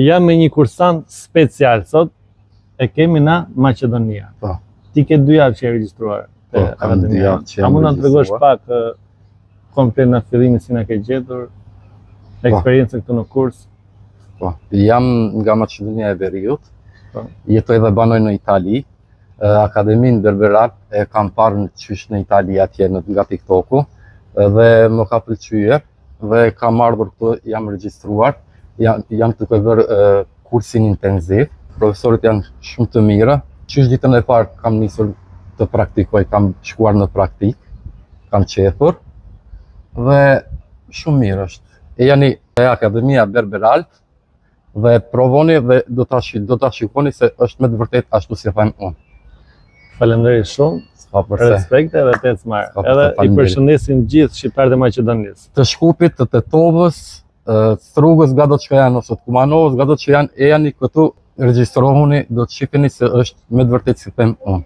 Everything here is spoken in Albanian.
Jam me një kursant special sot, e kemi na Maqedonia. Po. Ti ke 2 javë që e regjistruar te akademia. A mund na tregosh pak komplet në fillimin si na ke gjetur, eksperiencën këtu në kurs? Po, jam nga Maqedonia e Veriut, jetoj dhe banoj në Itali. Akademinë Berberat e kam parë në Itali atje nga TikToku dhe më ka pëlqyer dhe kam ardhur këtu, jam regjistruar, jam të bërë kursin intenziv, profesorët janë shumë të mirë. Qysh ditën e parë kam nisur të praktikoj, kam shkuar në praktik, kam qefur dhe shumë mirë është. E janë e Akademia Berberal dhe provoni dhe do ta shikoni se është me të vërtet ashtu si them unë. Faleminderit shumë, respekt edhe të ecmar. Edhe i përshëndesim gjithë shqiptarët e Maqedonisë. Të Shkupit, të Tetovës, të Rrugës, gado që janë, ose të Kumanovës, gado që janë, e janë këtu, regjistrohuni, do të shikeni se është me të vërtet si them unë.